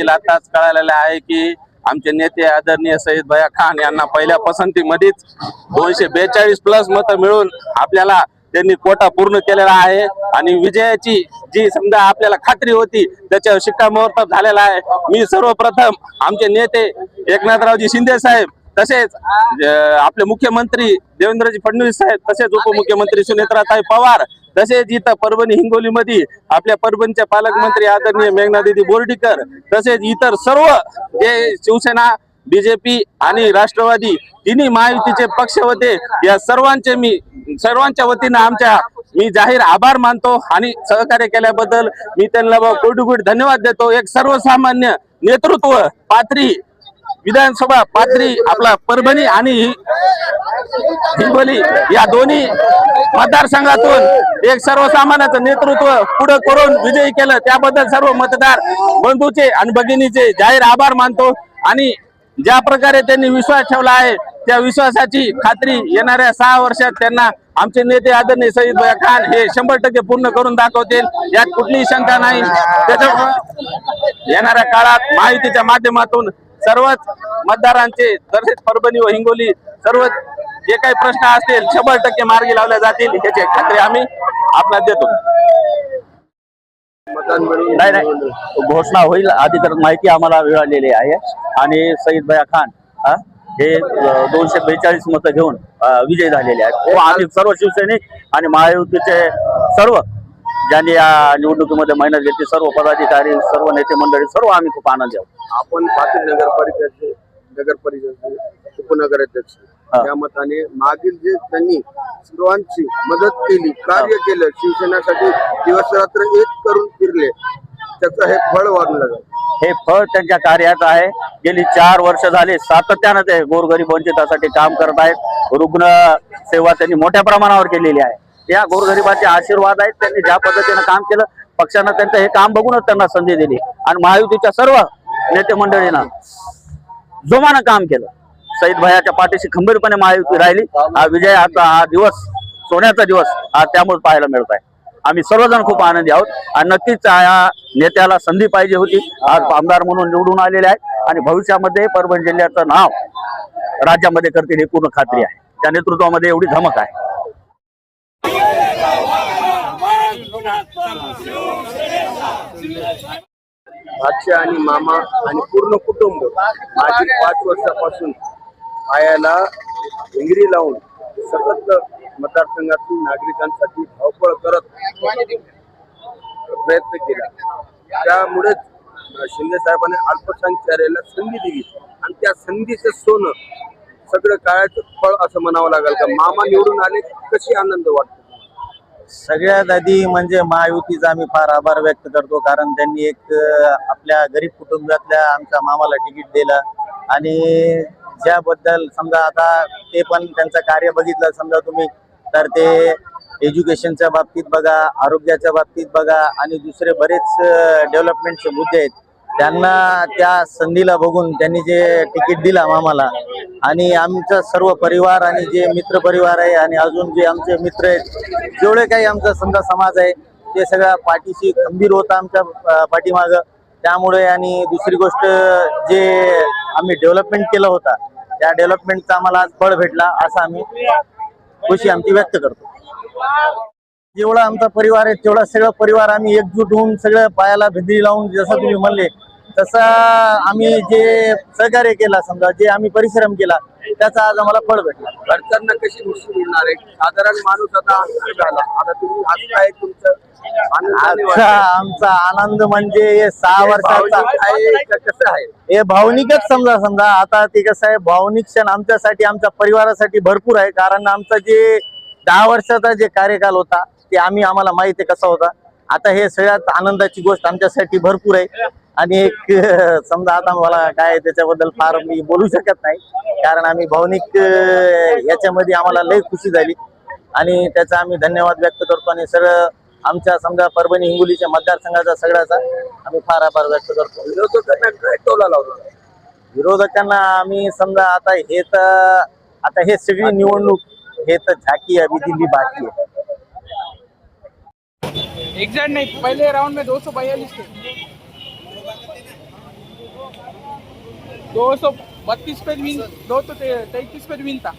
आताच कळालेलं आहे की आमचे नेते आदरणीय सईद भैया खान यांना पहिल्या पसंतीमध्येच 242+ मतं मिळून आपल्याला त्यांनी कोटा पूर्ण केलेला आहे आणि विजयाची जी समजा आपल्याला खात्री होती त्याच्यावर शिक्कामोर्तब झालेला आहे। मी सर्वप्रथम आमचे नेते एकनाथरावजी शिंदे साहेब, तसेच आपले मुख्यमंत्री देवेंद्रजी फडणवीस साहेब, तसेच उपमुख्यमंत्री सुनेत्राताई पवार, तसेच इथं परभणी हिंगोलीमध्ये आपल्या परभणीचे पालकमंत्री आदरणीय मेघनादिदी बोर्डीकर, तसेच इतर सर्व जे शिवसेना, बीजेपी आणि राष्ट्रवादी तिन्ही महायुतीचे पक्ष होते, या सर्वांच्या वतीनं मी जाहीर आभार मानतो आणि सहकार्य केल्याबद्दल मी त्यांना कोटी धन्यवाद देतो। एक सर्वसामान्य नेतृत्व पाथरी विधानसभा, पाथरी आपला परभणी आणि हिंगोली या दोन्ही मतदारसंघातून एक सर्वसामान्याचं नेतृत्व पुढे करून विजयी केलं, त्याबद्दल सर्व मतदार बंधूचे आणि भगिनीचे जाहीर आभार मानतो। आणि ज्या प्रकारे त्यांनी विश्वास ठेवला आहे त्या विश्वासाची खात्री येणाऱ्या 6 वर्षात त्यांना आमचे नेते आदरणीय सईद भैया खान हे 100% पूर्ण करून दाखवतील, यात कुठलीही शंका नाही। त्याच्यामुळे येणाऱ्या काळात महायुतीच्या माध्यमातून सर्वच मतदारांचे, तसेच परभणी व हिंगोली सर्व जे काही प्रश्न असतील 100% मार्गी लावले जातील, याची खात्री आम्ही आपल्याला देतो। नाही, घोषणा होईल, अधिकृत माहिती आम्हाला मिळालेली आहे आणि सईद भैया खान हे 242 मतं घेऊन विजयी झालेले आहेत। आम्ही सर्व शिवसैनिक आणि महायुतीचे सर्व ज्यांनी या निवडणुकीमध्ये मेहनत घेतली, सर्व पदाधिकारी, सर्व नेते मंडळी, सर्व आम्ही खूप आनंदी आहोत। आपण पाथरी नगर परिषदेचे उपनगराध्यक्ष या मताने मागील जे त्यांनी सर्वांची मदत केली, कार्य केलं, शिवसेनेसाठी दिवस रात्र एक करून फिरले, त्याचं हे फळ वाढलं जाईल। हे फळ त्यांच्या कार्याचं आहे। गेली 4 वर्ष झाले सातत्यानं ते गोरगरीब वंचितासाठी काम करत आहेत। रुग्ण सेवा त्यांनी मोठ्या प्रमाणावर केलेली आहे। या गोरगरिबाचे आशीर्वाद आहेत। त्यांनी ज्या पद्धतीने काम केलं, पक्षानं त्यांचं हे काम बघूनच त्यांना संधी दिली आणि महायुतीच्या सर्व नेते मंडळीनं जोमानं काम केलं। सईद भैयाच्या पाठीशी खंबीरपणे महायुती राहिली। हा विजयाचा हा दिवस, सोन्याचा दिवस आज त्यामुळे पाहायला मिळत आहे। आम्ही सर्वजण खूप आनंदी आहोत आणि नक्कीच या नेत्याला संधी पाहिजे होती। आज आमदार म्हणून निवडून आलेले आहेत आणि भविष्यामध्ये परभणी जिल्ह्याचं नाव राज्यामध्ये करतील ही पूर्ण खात्री आहे। त्या नेतृत्वामध्ये एवढी धमक आहे। बादशाह आणि मामा आणि पूर्ण कुटुंब मागील 5 वर्षापासून पायाला भिंगरी लावून सतत मतदारसंघातील नागरिकांसाठी धावपळ करत प्रयत्न केला। त्यामुळेच शिंदे साहेबांनी अल्पसंख्याकाला संधी दिली आणि त्या संधीचं सोनं सगळं काळाचं फळ असं म्हणावं लागेल का? मामा निवडून आले, कशी आनंद वाटतो? सगळ्यात आधी म्हणजे महायुतीचा आम्ही फार आभार व्यक्त करतो, कारण त्यांनी एक आपल्या गरीब कुटुंबातल्या आमच्या मामाला तिकीट दिलं आणि ज्याबद्दल समजा आता ते पण त्यांचं कार्य बघितलं समजा तुम्ही, तर ते एज्युकेशनच्या बाबतीत बघा, आरोग्याच्या बाबतीत बघा आणि दुसरे बरेच डेव्हलपमेंटचे मुद्दे आहेत। त्यांना त्या संधीला बघून त्यांनी जे तिकीट दिला मामाला आणि आमचा सर्व परिवार आणि जे मित्र परिवार आहे आणि अजून जे आमचे मित्र आहेत, जेवढे काही आमचा समजा समाज आहे, ते सगळ्या पाठीशी खंबीर होता आमच्या पाठीमागं। त्यामुळे आणि दुसरी गोष्ट जे आम्ही डेव्हलपमेंट केलं होता, त्या डेव्हलपमेंटचा आम्हाला आज फळ भेटला, असं आम्ही खुशी आमची व्यक्त करतो। जेवढा आमचा परिवार आहे तेवढा सगळा परिवार आम्ही एकजूट होऊन सगळं पायाला भिंगरी लावून, जसं तुम्ही म्हणले तसं आम्ही जे सहकार्य केला, समजा जे आम्ही परिश्रम केला, त्याचा आज आम्हाला फळ भेटला। घरच्यांना कशी खुशी मिळणार आहे? साधारण माणूस आता झाला, आता तुम्ही हसताय, तुमचं आमचा आनंद म्हणजे 6 वर्षाचा कसं आहे, हे भावनिकच समजा आता ते कसं आहे, भावनिक क्षण आमच्यासाठी, आमच्या परिवारासाठी भरपूर आहे। कारण आमचा जे 10 वर्षाचा जे कार्यकाल होता ते आम्हाला माहिती आहे कसा होता। आता हे सगळ्यात आनंदाची गोष्ट आमच्यासाठी भरपूर आहे आणि एक समजा आता मला काय त्याच्याबद्दल फार मी बोलू शकत नाही, कारण आम्ही भावनिक याच्यामध्ये आम्हाला लय खुशी झाली आणि त्याचा आम्ही धन्यवाद व्यक्त करतो. आणि सगळं आमच्या समजा परभणी हिंगोलीच्या मतदारसंघाचा सगळ्याचा आम्ही फार आभार व्यक्त करतो. विरोधकांना काय टोला लावला? विरोधकांना आम्ही समजा आता हे सगळी निवडणूक हे तर झाकी अभी दिल्ली बाकी आहे. एग्जैक्ट नहीं, पहले राउंड में 242 थे, 232 पे विन, 233 पे विन था.